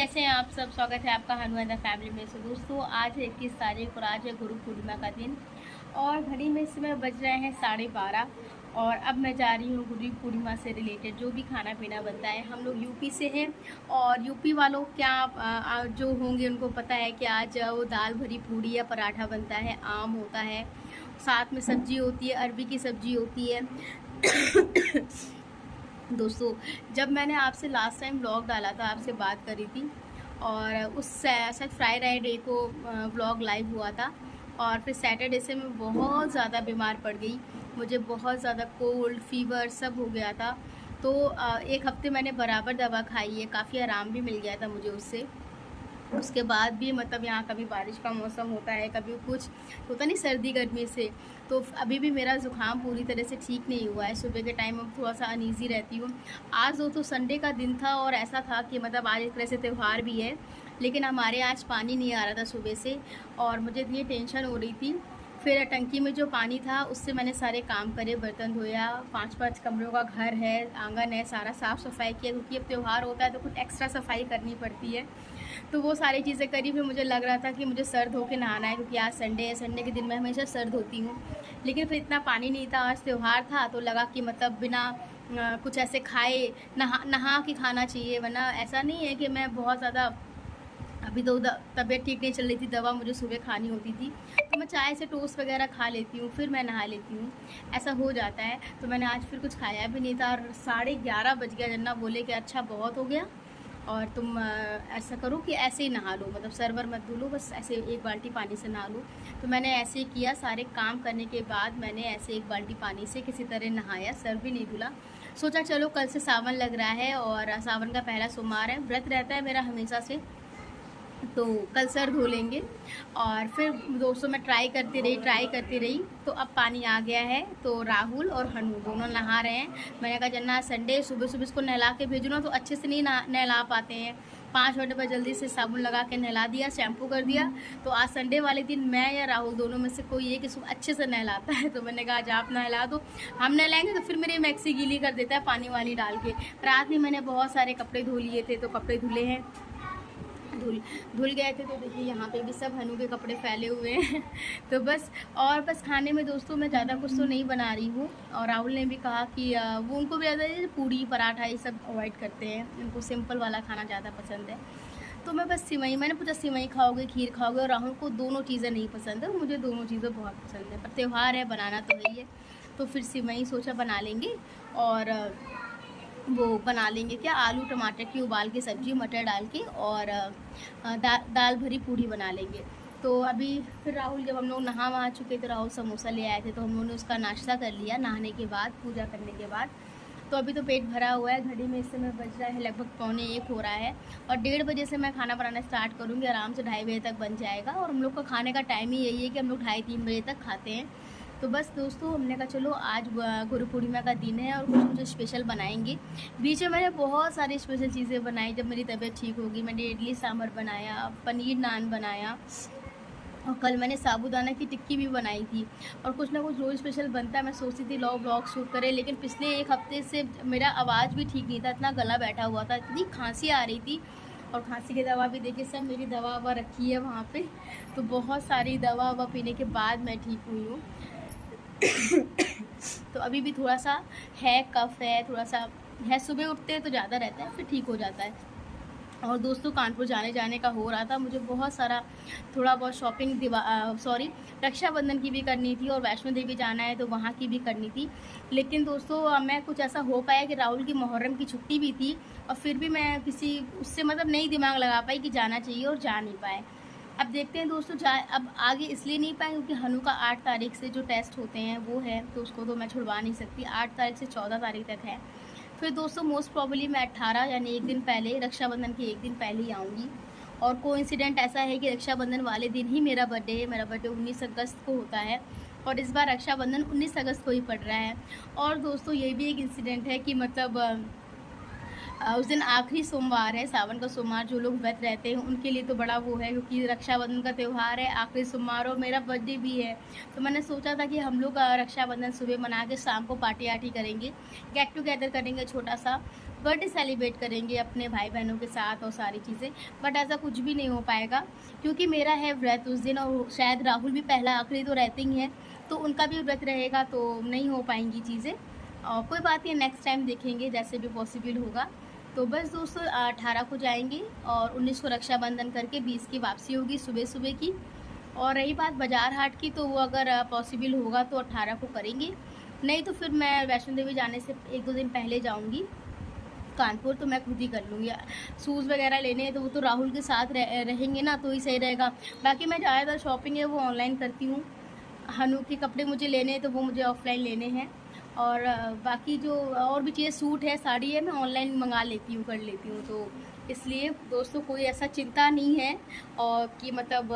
कैसे हैं आप सब। स्वागत है आपका हनुमान फैमिली में। से दोस्तों, आज है 21 तारीख और आज है गुरु पूर्णिमा का दिन और घड़ी में इस समय बज रहे हैं 12:30 और अब मैं जा रही हूँ गुरु पूर्णिमा से रिलेटेड जो भी खाना पीना बनता है। हम लोग यूपी से हैं और यूपी वालों क्या जो होंगे उनको पता है कि आज वो दाल भरी पूड़ी या पराठा बनता है, आम होता है, साथ में सब्जी होती है, अरबी की सब्जी होती है। दोस्तों, जब मैंने आपसे लास्ट टाइम व्लॉग डाला था, आपसे बात करी थी और उस शायद फ्राइडे को व्लॉग लाइव हुआ था और फिर सैटरडे से मैं बहुत ज़्यादा बीमार पड़ गई। मुझे बहुत ज़्यादा कोल्ड फीवर सब हो गया था। तो एक हफ्ते मैंने बराबर दवा खाई है, काफ़ी आराम भी मिल गया था मुझे उससे। उसके बाद भी मतलब यहाँ कभी बारिश का मौसम होता है, कभी कुछ होता नहीं, सर्दी गर्मी से, तो अभी भी मेरा ज़ुकाम पूरी तरह से ठीक नहीं हुआ है। सुबह के टाइम अब थोड़ा सा अनईज़ी रहती हूँ। आज तो संडे का दिन था और ऐसा था कि मतलब आज एक तरह से त्यौहार भी है, लेकिन हमारे आज पानी नहीं आ रहा था सुबह से और मुझे इतनी टेंशन हो रही थी। फिर टंकी में जो पानी था उससे मैंने सारे काम करे, बर्तन धोया, 5-5 कमरों का घर है, आंगन है, सारा साफ़ सफाई किया क्योंकि अब त्यौहार होता है तो कुछ एक्स्ट्रा सफाई करनी पड़ती है। तो वो सारी चीज़ें करी। फिर मुझे लग रहा था कि मुझे सर धो के नहाना है क्योंकि आज संडे है, संडे के दिन मैं हमेशा सर धोती हूँ। लेकिन फिर इतना पानी नहीं था, आज त्यौहार था तो लगा कि मतलब बिना कुछ ऐसे खाए नहा के खाना चाहिए, वरना ऐसा नहीं है कि मैं बहुत ज़्यादा अभी तो तबीयत ठीक नहीं चल रही थी, दवा मुझे सुबह खानी होती थी तो मैं चाय से टोस्ट वगैरह खा लेती हूँ, फिर मैं नहा लेती हूँ, ऐसा हो जाता है। तो मैंने आज फिर कुछ खाया भी नहीं था और 11:30 बज गया। जन्ना बोले कि अच्छा बहुत हो गया और तुम ऐसा करो कि ऐसे ही नहा लो, मतलब सरवर मत धुलो, बस ऐसे एक बाल्टी पानी से नहा लो। तो मैंने ऐसे ही किया, सारे काम करने के बाद मैंने ऐसे एक बाल्टी पानी से किसी तरह नहाया, सर भी नहीं धुला। सोचा चलो कल से सावन लग रहा है और सावन का पहला सोमवार है, व्रत रहता है मेरा हमेशा से, तो कल सर धो लेंगे। और फिर दोस्तों मैं ट्राई करती रही तो अब पानी आ गया है। तो राहुल और हनु दोनों नहा रहे हैं। मैंने कहा जन्ना संडे सुबह सुबह इसको नहला के भेजो ना, तो अच्छे से नहीं नहला पाते हैं। 5 मिनट पर जल्दी से साबुन लगा के नहला दिया, शैम्पू कर दिया। तो आज संडे वाले दिन मैं या राहुल दोनों में से कोई एक इसको अच्छे से नहलाता है। तो मैंने कहा आज आप नहला दो, हम नहलाएंगे तो फिर मेरी मैक्सी गीली कर देता है पानी वाली डाल के। रात में मैंने बहुत सारे कपड़े धो लिए थे तो कपड़े धुले हैं, धुल गए थे। तो देखिए यहाँ पे भी सब हनु के कपड़े फैले हुए हैं। तो बस खाने में दोस्तों मैं ज़्यादा कुछ तो नहीं बना रही हूँ और राहुल ने भी कहा कि वो उनको भी ज़्यादा पूड़ी पराठा ये सब अवॉइड करते हैं, उनको सिंपल वाला खाना ज़्यादा पसंद है। तो मैं बस सिवई, मैंने पूछा सिवई खाओगे खीर खाओगे, और राहुल को दोनों चीज़ें नहीं पसंद है और मुझे दोनों चीज़ें बहुत पसंद है, पर त्यौहार है बनाना तो है ही है। तो फिर सिवई सोचा बना लेंगे और वो बना लेंगे क्या, आलू टमाटर की उबाल के सब्जी मटर डाल के और दाल भरी पूड़ी बना लेंगे। तो अभी फिर राहुल, जब हम लोग नहा वहा चुके तो राहुल समोसा ले आए थे तो हम लोगों ने उसका नाश्ता कर लिया नहाने के बाद, पूजा करने के बाद। तो अभी तो पेट भरा हुआ है। घड़ी में इस समय बज रहा है लगभग 12:45 हो रहा है और 1:30 बजे से मैं खाना बनाना स्टार्ट करूँगी, आराम से 2:30 बजे तक बन जाएगा। और हम लोग का खाने का टाइम ही यही है कि हम लोग 2:30-3 बजे तक खाते हैं। तो बस दोस्तों, हमने कहा चलो आज गुरु पूर्णिमा का दिन है और कुछ स्पेशल बनाएंगे। बीच में मैंने बहुत सारी स्पेशल चीज़ें बनाई। जब मेरी तबीयत ठीक होगी मैंने इडली सांभर बनाया, पनीर नान बनाया और कल मैंने साबूदाना की टिक्की भी बनाई थी। और कुछ ना कुछ रोज़ स्पेशल बनता है। मैं सोचती थी लो ब्लॉग शूट करें, लेकिन पिछले एक हफ्ते से मेरा आवाज़ भी ठीक नहीं था, इतना गला बैठा हुआ था, इतनी खांसी आ रही थी। और खांसी की दवा भी देखिए, सब मेरी दवा ववा रखी है वहाँ पे। तो बहुत सारी दवा ववा पीने के बाद मैं ठीक हुई हूँ। तो अभी भी थोड़ा सा है, कफ है, थोड़ा सा है, सुबह उठते हैं तो ज़्यादा रहता है, फिर ठीक हो जाता है। और दोस्तों, कानपुर जाने का हो रहा था, मुझे बहुत सारा थोड़ा बहुत शॉपिंग रक्षाबंधन की भी करनी थी और वैष्णो देवी जाना है तो वहाँ की भी करनी थी। लेकिन दोस्तों मैं कुछ ऐसा हो पाया कि राहुल की मुहर्रम की छुट्टी भी थी और फिर भी मैं किसी उससे मतलब नहीं दिमाग लगा पाई कि जाना चाहिए और जा नहीं पाए। अब देखते हैं दोस्तों, अब आगे इसलिए नहीं पाए क्योंकि हनु का 8 तारीख से जो टेस्ट होते हैं वो है, तो उसको तो मैं छुड़वा नहीं सकती। 8 तारीख से 14 तारीख तक है। फिर दोस्तों मोस्ट प्रॉब्ली मैं 18 यानी एक दिन पहले, रक्षाबंधन के एक दिन पहले ही आऊँगी। और कोइंसिडेंट ऐसा है कि रक्षाबंधन वाले दिन ही मेरा बर्थडे है। मेरा बर्थडे 19 अगस्त को होता है और इस बार रक्षाबंधन 19 अगस्त को ही पड़ रहा है। और दोस्तों ये भी एक इंसिडेंट है कि मतलब उस दिन आखिरी सोमवार है, सावन का सोमवार। जो लोग व्रत रहते हैं उनके लिए तो बड़ा वो है, क्योंकि रक्षाबंधन का त्यौहार है, आखिरी सोमवार, और मेरा बर्थडे भी है। तो मैंने सोचा था कि हम लोग रक्षाबंधन सुबह मना के शाम को पार्टी आर्टी करेंगे, गेट टुगेदर करेंगे, छोटा सा बर्थडे सेलिब्रेट करेंगे अपने भाई बहनों के साथ और सारी चीज़ें। बट ऐसा कुछ भी नहीं हो पाएगा, क्योंकि मेरा है व्रत उस दिन, और शायद राहुल भी पहला आखिरी तो रहते ही हैं, तो उनका भी व्रत रहेगा, तो नहीं हो पाएंगी चीज़ें। और कोई बात नहीं, नेक्स्ट टाइम देखेंगे जैसे भी पॉसिबल होगा। तो बस दोस्तों 18 को जाएंगे और 19 को रक्षाबंधन करके 20 की वापसी होगी सुबह सुबह की। और रही बात बाज़ार हाट की, तो वो अगर पॉसिबल होगा तो 18 को करेंगे, नहीं तो फिर मैं वैष्णो देवी जाने से 1-2 दिन पहले जाऊंगी कानपुर, तो मैं खुद ही कर लूँगी। शूज़ वगैरह लेने हैं तो वो तो राहुल के साथ रहेंगे ना, तो ही सही रहेगा। बाकी मैं ज़्यादातर शॉपिंग है वो ऑनलाइन करती हूँ। हनु के कपड़े मुझे लेने हैं तो वो मुझे ऑफलाइन लेने हैं, और बाकी जो और भी चीज़ें, सूट है, साड़ी है, मैं ऑनलाइन मंगा लेती हूँ, कर लेती हूँ। तो इसलिए दोस्तों कोई ऐसा चिंता नहीं है, और कि मतलब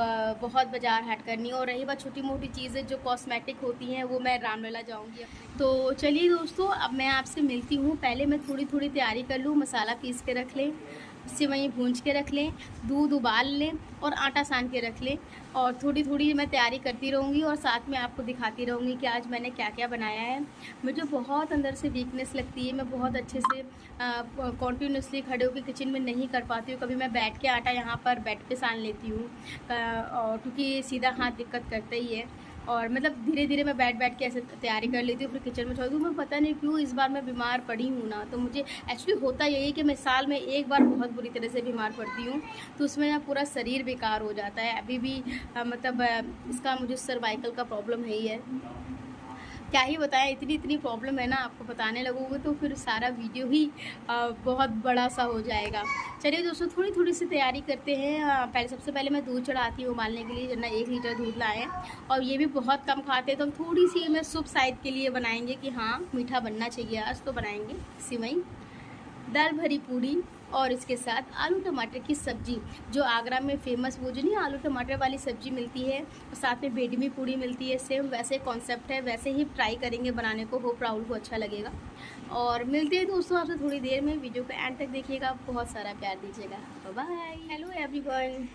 बहुत बाज़ार हाट करनी है। और रही बात छोटी मोटी चीज़ें जो कॉस्मेटिक होती हैं, वो मैं रामलीला जाऊँगी। तो चलिए दोस्तों, अब मैं आपसे मिलती हूँ। पहले मैं थोड़ी थोड़ी तैयारी कर लूँ, मसाला पीस के रख लें, सेवई भूंज के रख लें, दूध उबाल लें और आटा सान के रख लें, और थोड़ी थोड़ी मैं तैयारी करती रहूँगी और साथ में आपको दिखाती रहूँगी कि आज मैंने क्या क्या बनाया है। मुझे बहुत अंदर से वीकनेस लगती है, मैं बहुत अच्छे से कॉन्टीन्यूसली खड़े होकर किचन में नहीं कर पाती हूँ। कभी मैं बैठ के आटा यहाँ पर बेड पे सान लेती हूँ, और क्योंकि सीधा हाथ दिक्कत करता ही है, और मतलब धीरे धीरे मैं बैठ के ऐसे तैयारी कर लेती हूँ, फिर किचन में छोड़ दूँ। मैं पता नहीं क्यों इस बार मैं बीमार पड़ी हूँ ना, तो मुझे एक्चुअली होता यही है कि मैं साल में एक बार बहुत बुरी तरह से बीमार पड़ती हूँ, तो उसमें ना पूरा शरीर बेकार हो जाता है। अभी भी मतलब इसका मुझे सर्वाइकल का प्रॉब्लम है ही है, क्या ही बताएं, इतनी प्रॉब्लम है ना, आपको बताने लगोगे तो फिर सारा वीडियो ही बहुत बड़ा सा हो जाएगा। चलिए दोस्तों, थोड़ी थोड़ी सी तैयारी करते हैं। पहले सबसे पहले मैं दूध चढ़ाती हूँ उबालने के लिए, जना 1 लीटर दूध लाए हैं, और ये भी बहुत कम खाते हैं, तो हम थोड़ी सी मैं शुभ साइड के लिए बनाएंगे कि हाँ मीठा बनना चाहिए आज, तो बनाएंगे सिवई, दाल भरी पूड़ी, और इसके साथ आलू टमाटर की सब्जी, जो आगरा में फेमस वो जो नहीं आलू टमाटर वाली सब्जी मिलती है, और साथ में बेडमी पूड़ी मिलती है, सेम वैसे कॉन्सेप्ट है, वैसे ही ट्राई करेंगे बनाने को, होप राहुल को अच्छा लगेगा। और मिलते हैं दोस्तों आपसे थोड़ी देर में, वीडियो को एंड तक देखिएगा, बहुत सारा प्यार दीजिएगा। बाय। Hello everyone.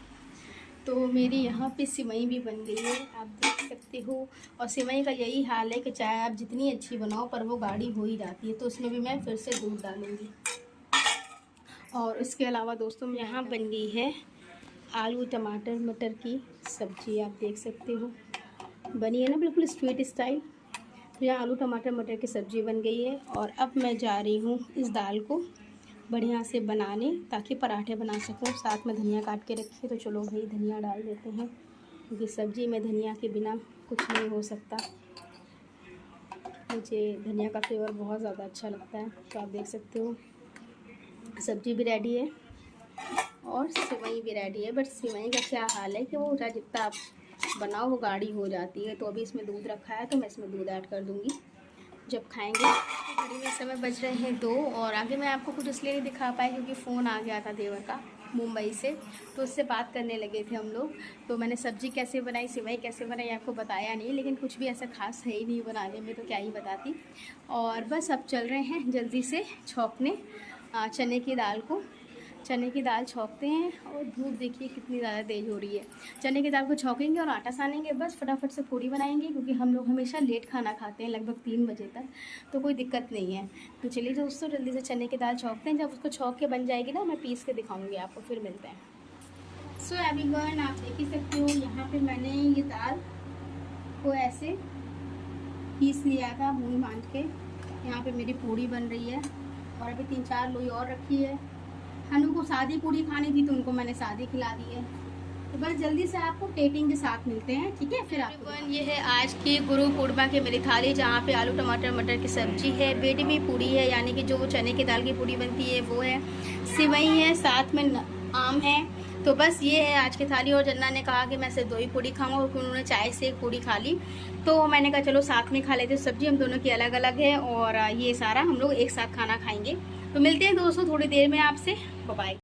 तो मेरी यहाँ पे सिवई भी बन गई है, आप देख सकते हो। और सिवई का यही हाल है कि चाहे आप जितनी अच्छी बनाओ पर वो गाढ़ी हो ही जाती है, तो उसमें भी मैं फिर से दूध डालूँगी। और इसके अलावा दोस्तों यहाँ बन गई है आलू टमाटर मटर की सब्ज़ी, आप देख सकते हो, बनी है ना बिल्कुल स्ट्रीट स्टाइल। तो यहाँ आलू टमाटर मटर की सब्ज़ी बन गई है, और अब मैं जा रही हूँ इस दाल को बढ़िया से बनाने, ताकि पराठे बना सकूँ। साथ में धनिया काट के रखी है, तो चलो भाई धनिया डाल देते हैं, क्योंकि सब्ज़ी में धनिया के बिना कुछ नहीं हो सकता। मुझे धनिया का फ्लेवर बहुत ज़्यादा अच्छा लगता है। तो आप देख सकते हो सब्ज़ी भी रेडी है और सिवई भी रेडी है। बट सिवई का क्या हाल है कि वो जितना आप बनाओ वो गाढ़ी हो जाती है। तो अभी इसमें दूध रखा है, तो मैं इसमें दूध ऐड कर दूँगी जब खाएंगे। घड़ी में समय बज रहे हैं 2, और आगे मैं आपको कुछ इसलिए नहीं दिखा पाई क्योंकि फ़ोन आ गया था देवर का मुंबई से, तो उससे बात करने लगे थे हम लोग। तो मैंने सब्ज़ी कैसे बनाई, सिवई कैसे बनाई आपको बताया नहीं, लेकिन कुछ भी ऐसा खास है ही नहीं बनाने में, तो क्या ही बताती। और बस अब चल रहे हैं जल्दी से छौंकने चने की दाल को। चने की दाल छौंकते हैं, और धूप देखिए कितनी ज़्यादा तेज़ हो रही है। चने की दाल को छौंकेंगे और आटा सानेंगे, बस फटाफट से पूड़ी बनाएंगे, क्योंकि हम लोग हमेशा लेट खाना खाते हैं, लगभग 3 बजे तक, तो कोई दिक्कत नहीं है। तो चलिए दोस्तों जल्दी से चने की दाल छौंकते हैं। जब उसको छौंक के बन जाएगी ना, मैं पीस के दिखाऊँगी आपको, फिर मिलते हैं। सो एवरीवन, आप देख ही सकते हो यहाँ पर मैंने ये दाल को ऐसे पीस लिया था भून भांज के। यहाँ पर मेरी पूड़ी बन रही है, और अभी 3-4 लोई और रखी है। हनु को सादी पूड़ी खानी थी, तो उनको मैंने सादी खिला दी है। तो बस जल्दी से आपको टेटिंग के साथ मिलते हैं, ठीक है। फिर आपको ये है आज की गुरु पूर्णिमा की मेरी थाली, जहाँ पे आलू टमाटर मटर की सब्जी है, बेडमी पूड़ी है, यानी कि जो चने की दाल की पूड़ी बनती है वो है, सिवई है, साथ में आम है। तो बस ये है आज की थाली। और जन्ना ने कहा कि मैं सिर्फ 2 ही पूड़ी खाऊंगा, क्योंकि उन्होंने चाय से 1 पूड़ी खा ली, तो मैंने कहा चलो साथ में खा लेते। सब्जी हम दोनों की अलग अलग है, और ये सारा हम लोग एक साथ खाना खाएंगे। तो मिलते हैं दोस्तों थोड़ी देर में आपसे, बाय।